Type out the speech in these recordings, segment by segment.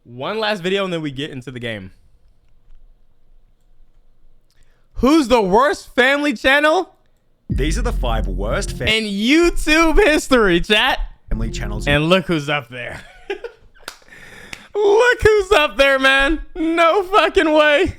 One last video and then we get into the game. Who's the worst family channel? These are the 5 worst in YouTube history, chat. Family channels. And look who's up there. Look who's up there, man. No fucking way.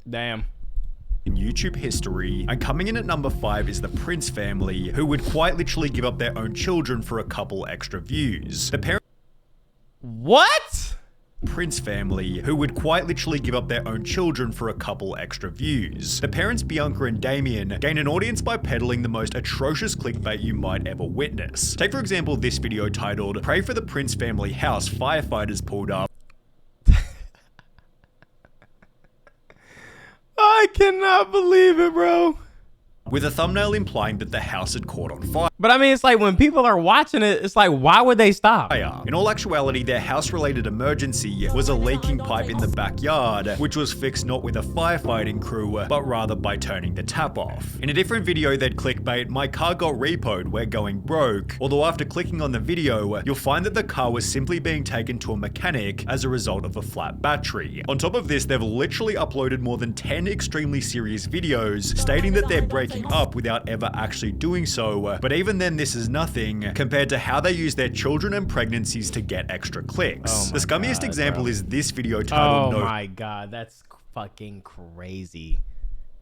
Damn. In YouTube history, and coming in at number 5 is the Prince family, who would quite literally give up their own children for a couple extra views. The parents. What? Prince family, who would quite literally give up their own children for a couple extra views. The parents Bianca and Damien gain an audience by peddling the most atrocious clickbait you might ever witness. Take for example this video titled, "Pray for the Prince family house, firefighters pulled up." I cannot believe it, bro. With a thumbnail implying that the house had caught on fire. But I mean, it's like when people are watching it, it's like, why would they stop? In all actuality, their house-related emergency was a leaking pipe in the backyard, which was fixed not with a firefighting crew, but rather by turning the tap off. In a different video, they'd clickbait, "My car got repoed, we're going broke." Although after clicking on the video, you'll find that the car was simply being taken to a mechanic as a result of a flat battery. On top of this, they've literally uploaded more than 10 extremely serious videos stating that they're breaking up without ever actually doing so, but even then this is nothing compared to how they use their children and pregnancies to get extra clicks. The scummiest example is this video titled, "Oh my god, that's fucking crazy."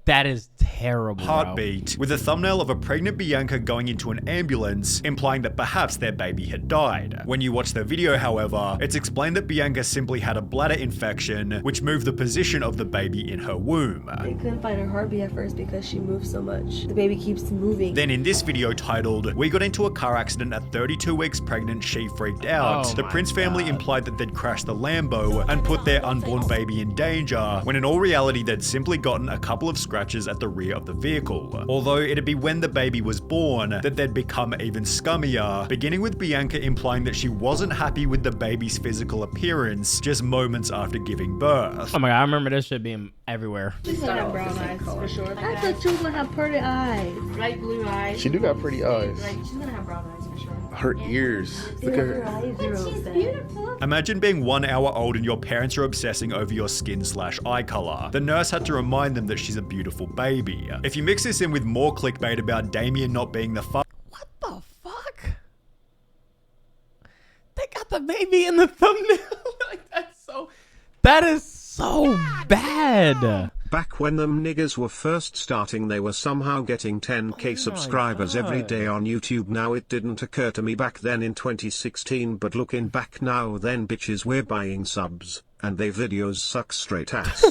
That is terrible. Heartbeat, with a thumbnail of a pregnant Bianca going into an ambulance, implying that perhaps their baby had died. When you watch the video, however, it's explained that Bianca simply had a bladder infection, which moved the position of the baby in her womb. They couldn't find her heartbeat at first because she moved so much. The baby keeps moving. Then in this video titled, "We got into a car accident at 32 weeks pregnant, she freaked out," the Prince family implied that they'd crashed the Lambo and put their unborn baby in danger, when in all reality they'd simply gotten a couple of scratches at the rear of the vehicle. Although it'd be when the baby was born that they'd become even scummier, beginning with Bianca implying that she wasn't happy with the baby's physical appearance just moments after giving birth. Oh my god, I remember this shit being everywhere. She's gonna have brown eyes for sure. I thought she was gonna have pretty eyes. Light blue eyes. She do got pretty eyes. She's gonna have brown eyes for sure. Her ears. Look at her. She's beautiful. Imagine being 1 hour old and your parents are obsessing over your skin/eye color. The nurse had to remind them that she's a beautiful baby. If you mix this in with more clickbait about Damien not being the What the fuck? They got the baby in the thumbnail. Like, that is so bad. Back when them niggas were first starting, they were somehow getting 10k subscribers every day on YouTube. Now it didn't occur to me back then in 2016, but looking back now, then bitches, we're buying subs and they videos suck straight ass.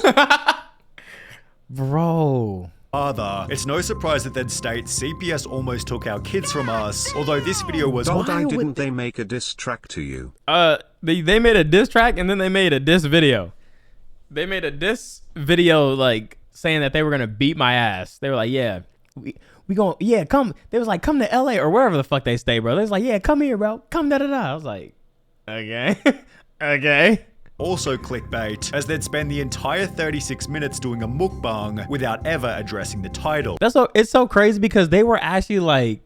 Bro. father. It's no surprise that they'd state CPS almost took our kids from us, although this video was- Why didn't they make a diss track to you? They made a diss track and then they made a diss video. They made a diss video like saying that they were gonna beat my ass. They were like, yeah, we going, yeah, come. They was like, come to LA or wherever the fuck they stay, bro. They was like, yeah, come here, bro. Come da da da. I was like, okay, okay. Also clickbait, as they'd spend the entire 36 minutes doing a mukbang without ever addressing the title. It's so crazy because they were actually like,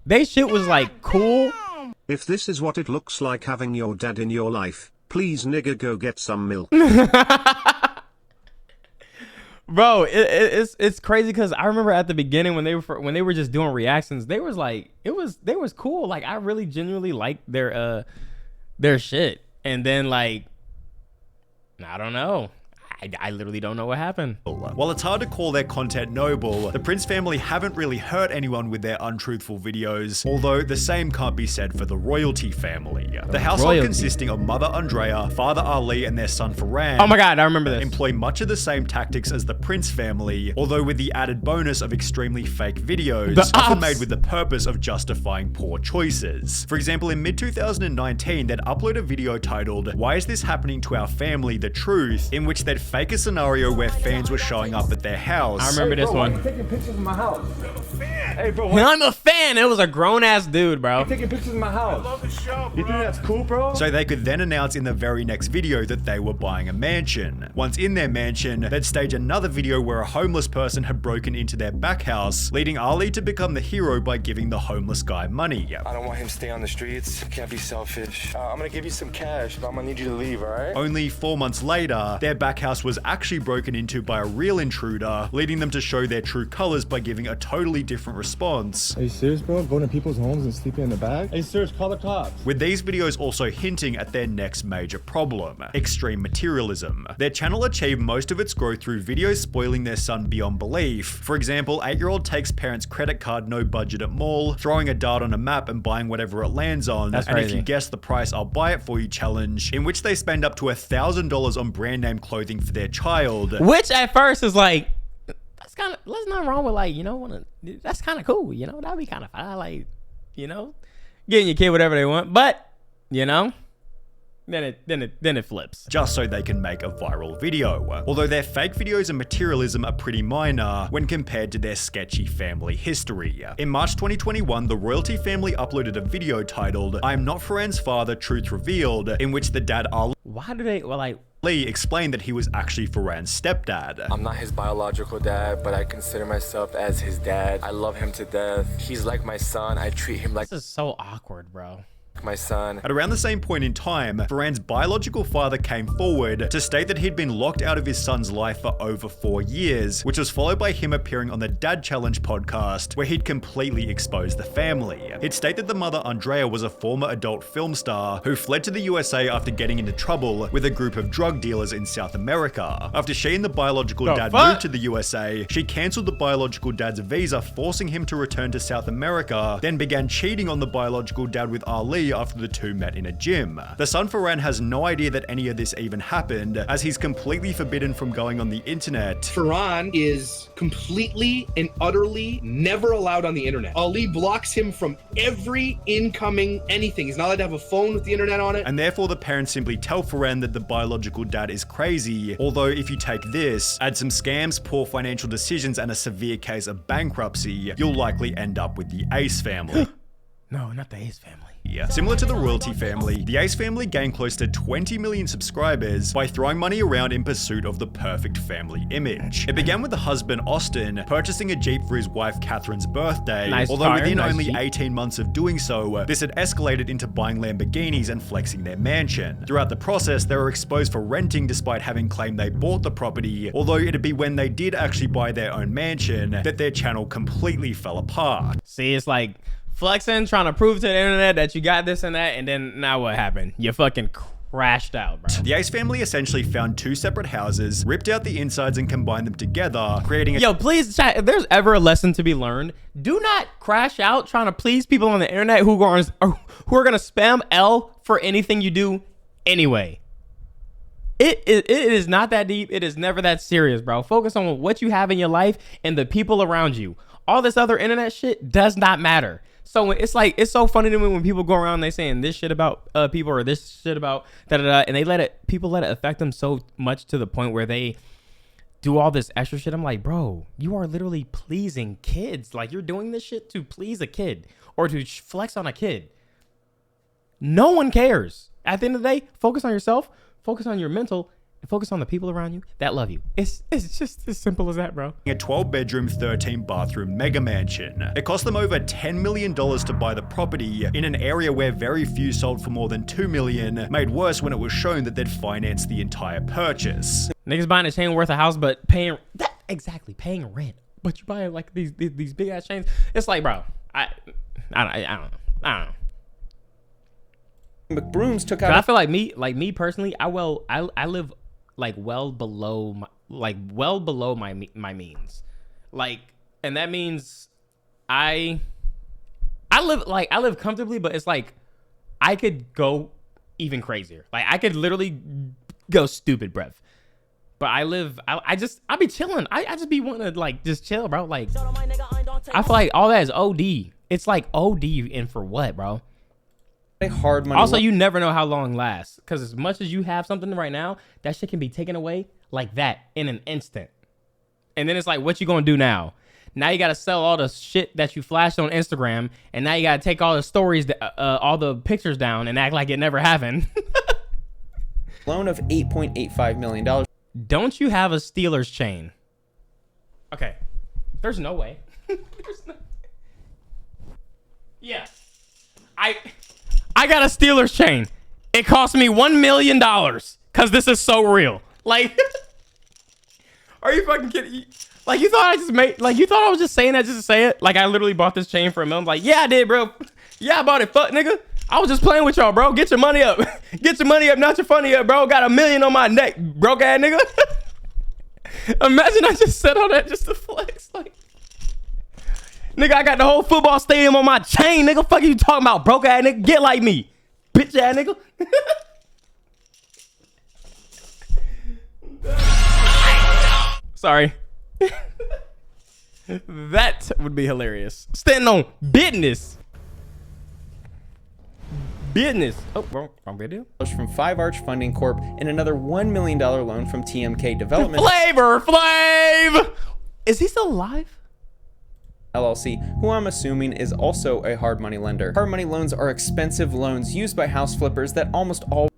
they shit was like cool. If this is what it looks like having your dad in your life, please nigga go get some milk. Bro, it's crazy because I remember at the beginning when they were just doing reactions, they was like, they was cool. Like I really genuinely liked their shit. And then like, I don't know. I literally don't know what happened. While it's hard to call their content noble, the Prince family haven't really hurt anyone with their untruthful videos, although the same can't be said for the Royalty family. The household consisting of Mother Andrea, Father Ali, and their son Farhan. Oh my god, I remember this. Employ much of the same tactics as the Prince family, although with the added bonus of extremely fake videos, often made with the purpose of justifying poor choices. For example, in mid-2019, they'd upload a video titled, "Why is this happening to our family? The truth," in which they'd fake a scenario where fans were showing up at their house. I remember this one. Taking pictures of my house. Hey, bro, I'm a fan. It was a grown ass dude, bro. taking pictures of my house. I love the show, bro. You think that's cool, bro? So they could then announce in the very next video that they were buying a mansion. Once in their mansion, they'd stage another video where a homeless person had broken into their back house, leading Ali to become the hero by giving the homeless guy money. I don't want him to stay on the streets. Can't be selfish. I'm gonna give you some cash, but I'm gonna need you to leave, alright? Only 4 months later, their back house was actually broken into by a real intruder, leading them to show their true colors by giving a totally different response. Are you serious, bro? Going to people's homes and sleeping in the bag? Hey, Serge, call the cops. With these videos also hinting at their next major problem, extreme materialism. Their channel achieved most of its growth through videos spoiling their son beyond belief. For example, 8-year-old takes parents' credit card no budget at mall, throwing a dart on a map and buying whatever it lands on, That's and crazy. if you guess the price, I'll buy it for you challenge, in which they spend up to $1,000 on brand name clothing for their child. Which at first is like, there's nothing wrong with like, you know, that's kind of cool, you know, that'd be kind of fun, like, you know, getting your kid whatever they want, but you know, then it flips. Just so they can make a viral video. Although their fake videos and materialism are pretty minor when compared to their sketchy family history. In March 2021, the royalty family uploaded a video titled, "I am not Farhan's father, truth revealed," in which the dad Ali Why do they, well, like, explained that he was actually Farhan's stepdad. I'm not his biological dad, but I consider myself as his dad. I love him to death. He's like my son. I treat him like this is so awkward, bro. my son. At around the same point in time, Farhan's biological father came forward to state that he'd been locked out of his son's life for over 4 years, which was followed by him appearing on the Dad Challenge podcast, where he'd completely exposed the family. He'd state that the mother, Andrea, was a former adult film star who fled to the USA after getting into trouble with a group of drug dealers in South America. After she and the biological dad moved to the USA, she cancelled the biological dad's visa, forcing him to return to South America, then began cheating on the biological dad with Ali after the two met in a gym. The son Farhan has no idea that any of this even happened, as he's completely forbidden from going on the internet. Farhan is completely and utterly never allowed on the internet. Ali blocks him from every incoming anything. He's not allowed to have a phone with the internet on it. And therefore the parents simply tell Farhan that the biological dad is crazy, although if you take this, add some scams, poor financial decisions, and a severe case of bankruptcy, you'll likely end up with the Ace family. No, not the Ace family. Similar to the royalty family, the Ace family gained close to 20 million subscribers by throwing money around in pursuit of the perfect family image. It began with the husband, Austin, purchasing a Jeep for his wife, Catherine's birthday, although within only 18 months of doing so, this had escalated into buying Lamborghinis and flexing their mansion. Throughout the process, they were exposed for renting despite having claimed they bought the property, although it'd be when they did actually buy their own mansion that their channel completely fell apart. See, it's like flexing, trying to prove to the internet that you got this and that, and then now what happened? You fucking crashed out, bro. The Ace family essentially found 2 separate houses, ripped out the insides and combined them together, creating a— Yo, please, chat, if there's ever a lesson to be learned, do not crash out trying to please people on the internet who are gonna spam L for anything you do anyway. It is not that deep. It is never that serious, bro. Focus on what you have in your life and the people around you. All this other internet shit does not matter. So it's like, it's so funny to me when people go around and they saying this shit about people or this shit about da-da-da, and people let it affect them so much to the point where they do all this extra shit. I'm like, bro, you are literally pleasing kids. Like, you're doing this shit to please a kid or to flex on a kid. No one cares. At the end of the day, focus on yourself, focus on your mental, and focus on the people around you that love you. It's just as simple as that, bro. A 12-bedroom, 13-bathroom mega mansion. It cost them over $10 million to buy the property in an area where very few sold for more than $2 million, made worse when it was shown that they'd financed the entire purchase. Niggas buying a chain worth of house, but paying paying rent. But you buy like these big ass chains. It's like, bro, I don't know. McBrooms took out. I feel like me personally, I live like well below my means, like, and that means I live comfortably, but it's like I could go even crazier. Like, I could literally go stupid, bruv. But I be chilling. I just be wanting to like just chill, bro. Like, I feel like all that is OD. It's like OD, and for what, bro? Hard money. Also, you never know how long it lasts, because as much as you have something right now, that shit can be taken away like that in an instant. And then it's like, what you gonna do now? Now you gotta sell all the shit that you flashed on Instagram, and now you gotta take all the stories, all the pictures down, and act like it never happened. Loan of $8.85 million. Don't you have a Steelers chain? Okay, there's no way. Yeah, I got a Steelers chain. It cost me $1 million because this is so real. Like, are you fucking kidding? Like, you thought I just made, like, you thought I was just saying that just to say it? Like, I literally bought this chain for $1 million. Like, yeah, I did, bro. Yeah, I bought it. Fuck, nigga. I was just playing with y'all, bro. Get your money up. Get your money up, not your funny up, bro. Got $1 million on my neck, broke ass nigga. Imagine I just said all that just to flex. Like, nigga, I got the whole football stadium on my chain, nigga. Fuck you talking about, broke ass nigga? Get like me, bitch ass nigga. Sorry. That would be hilarious. Standing on business. Business. Oh, wrong video. From 5 Arch Funding Corp and another $1 million loan from TMK Development Flavor Flav. Is he still alive? LLC, who I'm assuming is also a hard money lender. Hard money loans are expensive loans used by house flippers that almost all.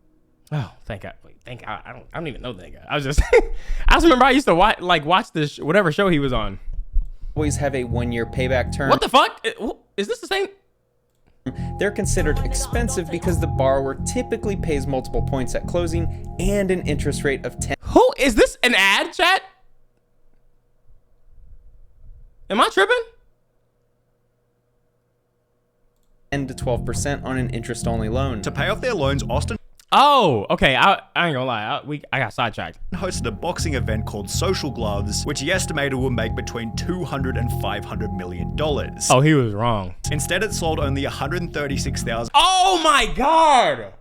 Oh, thank God. Wait, thank God. I don't even know that guy. I was just I just remember I used to watch this whatever show he was on. Always have a 1-year payback term. What the fuck? Is this the same? They're considered expensive because the borrower typically pays multiple points at closing and an interest rate of 10. Who is this? An ad, chat? Am I tripping? 10 to 12% on an interest-only loan. To pay off their loans, Austin Oh, okay. I ain't gonna lie. I got sidetracked. hosted a boxing event called Social Gloves, which he estimated would make between $200 and $500 million. Oh, he was wrong. Instead, it sold only 136,000 Oh my God.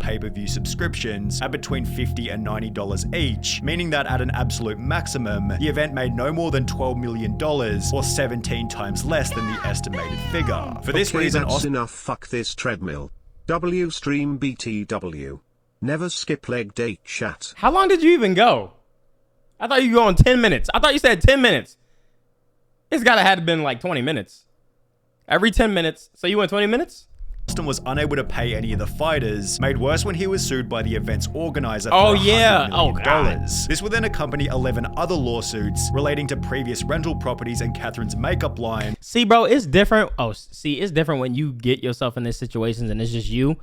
pay-per-view subscriptions at between $50 and $90 each, meaning that at an absolute maximum, the event made no more than $12 million, or 17 times less than the estimated figure. For this reason, that's enough. Fuck this treadmill. W stream BTW. Never skip leg day chat. How long did you even go? I thought you were going 10 minutes. I thought you said 10 minutes. It's gotta have been like 20 minutes. Every 10 minutes. So you went 20 minutes? Austin was unable to pay any of the fighters, made worse when he was sued by the event's organizer for Oh $100 yeah. Oh million. God. This would then accompany 11 other lawsuits relating to previous rental properties and Catherine's makeup line. See, bro, it's different. Oh, see, it's different when you get yourself in these situations and it's just you.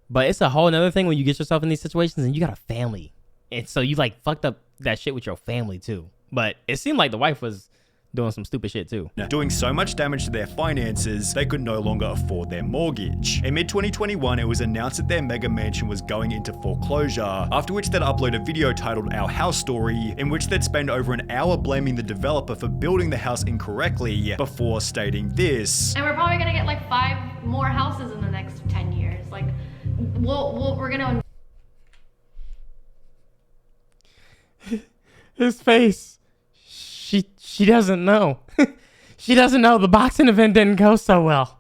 But it's a whole nother thing when you get yourself in these situations and you got a family. And so you like fucked up that shit with your family too. But it seemed like the wife was doing some stupid shit too. Doing so much damage to their finances, they could no longer afford their mortgage. In mid-2021, it was announced that their mega mansion was going into foreclosure, after which they'd upload a video titled Our House Story, in which they'd spend over an hour blaming the developer for building the house incorrectly, before stating this. And we're probably gonna get like 5 more houses in the next 10 years. Like, we're gonna... His face. She doesn't know. She doesn't know the boxing event didn't go so well.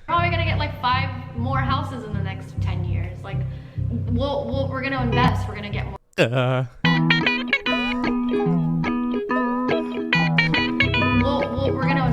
Probably gonna get like 5 more houses in the next 10 years. Like, we're gonna invest. We're gonna get more. We're gonna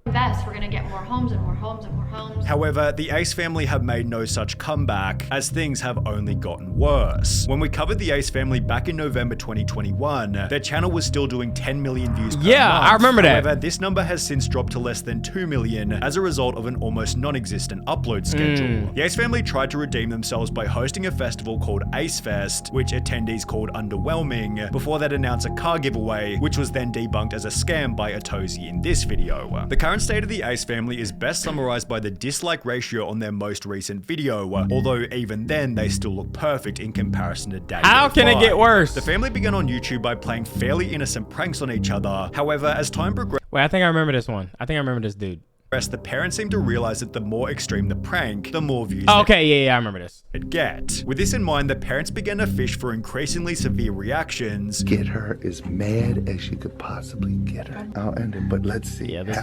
invest. We're gonna get more homes and more homes and more homes. However, the Ace family have made no such comeback, as things have only gotten worse. When we covered the Ace family back in November 2021, their channel was still doing 10 million views per month. I remember that. However, this number has since dropped to less than 2 million as a result of an almost non-existent upload schedule. The Ace family tried to redeem themselves by hosting a festival called Ace Fest, which attendees called underwhelming, before they'd announce a car giveaway, which was then debunked as a scam by Atozi in this video. The current state of the Ace family is best summarized by the dislike ratio on their most recent video, although even then they still look perfect in comparison to Daddy. How can it get worse? The family began on YouTube by playing fairly innocent pranks on each other. However, as time progressed, Wait, I think I remember this one. I think I remember this dude. The parents seem to realize that the more extreme the prank, the more views Okay, yeah, I remember this. it get. With this in mind, the parents began to fish for increasingly severe reactions. Get her as mad as you could possibly get her. I'll end it, but let's see how mad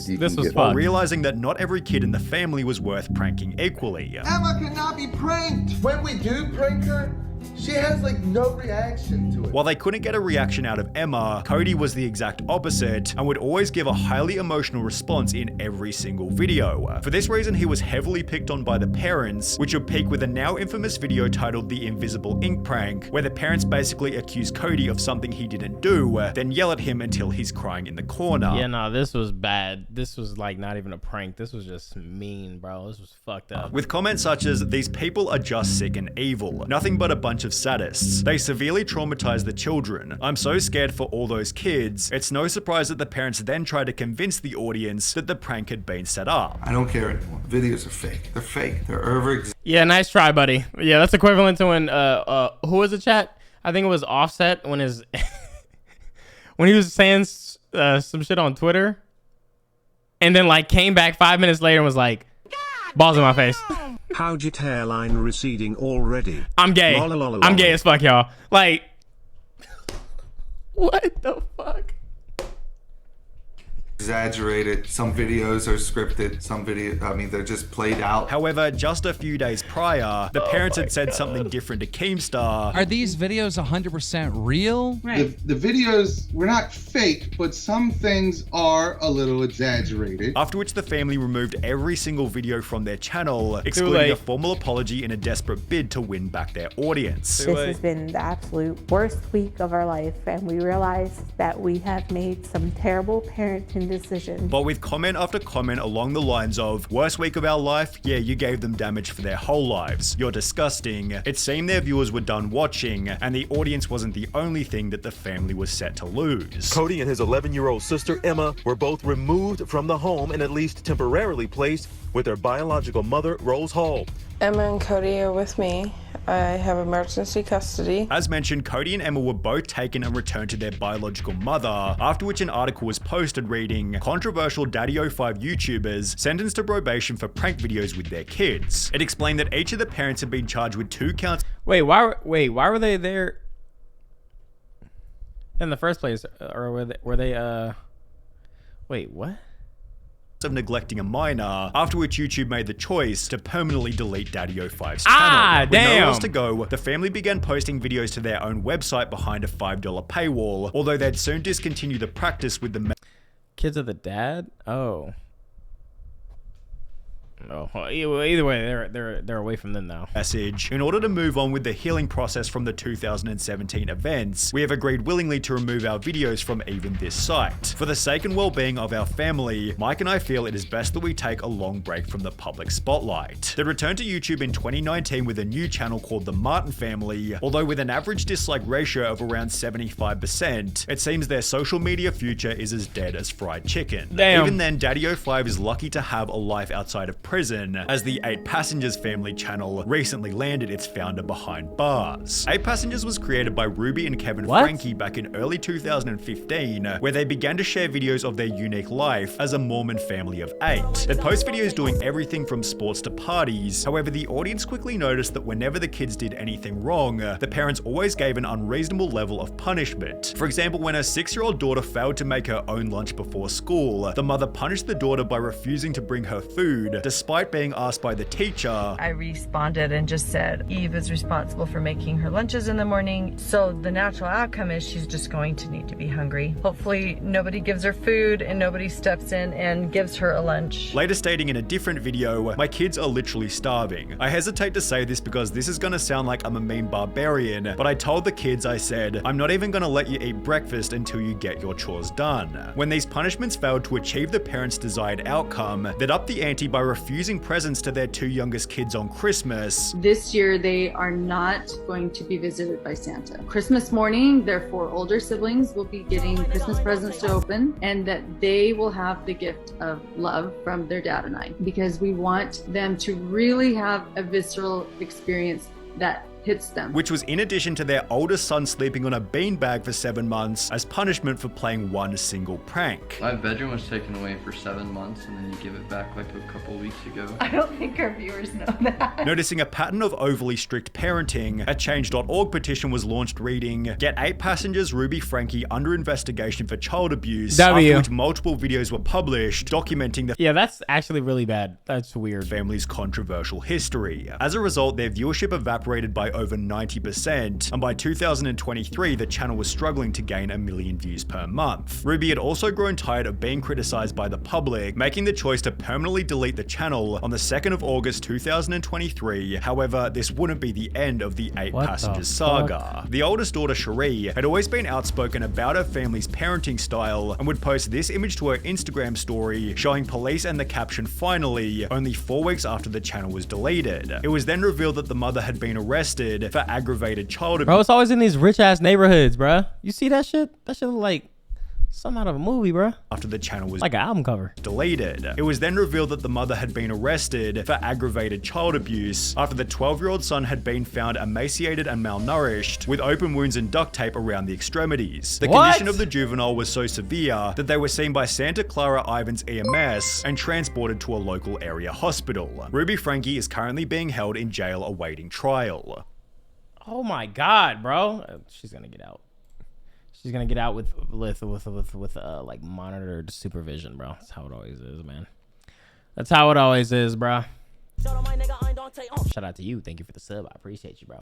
you can get While her. realizing that not every kid in the family was worth pranking equally. Emma cannot be pranked. When we do prank her, she has like no reaction to it. While they couldn't get a reaction out of Emma, Cody was the exact opposite and would always give a highly emotional response in every single video. For this reason, he was heavily picked on by the parents, which would peak with a now infamous video titled The Invisible Ink Prank, where the parents basically accuse Cody of something he didn't do, then yell at him until he's crying in the corner. Yeah, no, this was bad. This was like not even a prank. This was just mean, bro. This was fucked up. With comments such as, "These people are just sick and evil. Nothing but a bunch of sadists. They severely traumatize the children. I'm so scared for all those kids." It's no surprise that the parents then tried to convince the audience that the prank had been set up. I don't care anymore. Videos are fake. They're fake. They're over. Yeah, nice try, buddy. Yeah, that's equivalent to when who was the chat? I think it was Offset when his when he was saying some shit on Twitter, and then like came back 5 minutes later and was like, "Balls in my face." How'd your hairline receding already? I'm gay. I'm gay as fuck, y'all. Like, what the fuck? Exaggerated. Some videos are scripted. Some they're just played out. However, just a few days prior, the parents had said something different to Keemstar. Are these videos 100% real? Right. The videos were not fake, but some things are a little exaggerated. After which the family removed every single video from their channel, excluding a formal apology in a desperate bid to win back their audience. This has been the absolute worst week of our life, and we realize that we have made some terrible parenting decisions. But with comment after comment along the lines of, "Worst week of our life? Yeah, you gave them damage for their whole lives. You're disgusting." It seemed their viewers were done watching, and the audience wasn't the only thing that the family was set to lose. Cody and his 11-year-old sister Emma were both removed from the home and at least temporarily placed with their biological mother, Rose Hall. Emma and Cody are with me. I have emergency custody. As mentioned, Cody and Emma were both taken and returned to their biological mother, after which an article was posted reading, "Controversial Daddy05 YouTubers sentenced to probation for prank videos with their kids." It explained that each of the parents had been charged with 2 counts. Wait, why were they there in the first place? Or were they wait, what? Of neglecting a minor, after which YouTube made the choice to permanently delete Daddy05's channel. With damn. nowhere else to go, the family began posting videos to their own website behind a $5 paywall, although they'd soon discontinue the practice with the kids of the dad? Oh. Oh, either way, they're away from them now. Message. In order to move on with the healing process from the 2017 events, we have agreed willingly to remove our videos from even this site. For the sake and well-being of our family, Mike and I feel it is best that we take a long break from the public spotlight. They returned to YouTube in 2019 with a new channel called The Martin Family, although with an average dislike ratio of around 75%, it seems their social media future is as dead as fried chicken. Damn. Even then, Daddy05 is lucky to have a life outside of prison, as the 8 Passengers family channel recently landed its founder behind bars. 8 Passengers was created by Ruby and Kevin Frankie back in early 2015, where they began to share videos of their unique life as a Mormon family of 8. They'd post videos doing everything from sports to parties. However, the audience quickly noticed that whenever the kids did anything wrong, the parents always gave an unreasonable level of punishment. For example, when her 6-year-old daughter failed to make her own lunch before school, the mother punished the daughter by refusing to bring her food, despite being asked by the teacher. I responded and just said, Eve is responsible for making her lunches in the morning, so the natural outcome is she's just going to need to be hungry. Hopefully nobody gives her food and nobody steps in and gives her a lunch. Later stating in a different video, "My kids are literally starving. I hesitate to say this because this is gonna sound like I'm a mean barbarian, but I told the kids, I said, I'm not even gonna let you eat breakfast until you get your chores done." When these punishments failed to achieve the parents' desired outcome, they'd upped the ante by refusing presents to their 2 youngest kids on Christmas. This year, they are not going to be visited by Santa. Christmas morning, their 4 older siblings will be getting Christmas presents to open, and that they will have the gift of love from their dad and I, because we want them to really have a visceral experience that hits them. Which was in addition to their oldest son sleeping on a beanbag for 7 months as punishment for playing one single prank. My bedroom was taken away for 7 months and then you give it back like a couple weeks ago. I don't think our viewers know that. Noticing a pattern of overly strict parenting, a Change.org petition was launched reading, "Get 8 passengers Ruby Frankie under investigation for child abuse," after which multiple videos were published documenting the that's actually really bad. That's weird. Family's controversial history. As a result, their viewership evaporated by over 90%, and by 2023, the channel was struggling to gain 1 million views per month. Ruby had also grown tired of being criticized by the public, making the choice to permanently delete the channel on the 2nd of August 2023. However, this wouldn't be the end of the 8 passengers saga. The oldest daughter, Cherie, had always been outspoken about her family's parenting style and would post this image to her Instagram story showing police and the caption "finally" only 4 weeks after the channel was deleted. It was then revealed that the mother had been arrested for aggravated child abuse. Bro, it's always in these rich ass neighborhoods, bro. You see that shit? That shit look like something out of a movie, bro. After the channel was like an album cover. Deleted. It was then revealed that the mother had been arrested for aggravated child abuse after the 12-year-old son had been found emaciated and malnourished with open wounds and duct tape around the extremities. The condition of the juvenile was so severe that they were seen by Santa Clara Ivan's EMS and transported to a local area hospital. Ruby Frankie is currently being held in jail awaiting trial. Oh my God, bro. She's gonna get out. She's gonna get out with like monitored supervision, bro. That's how it always is, man. That's how it always is, bro. Shout out to you. Thank you for the sub. I appreciate you, bro.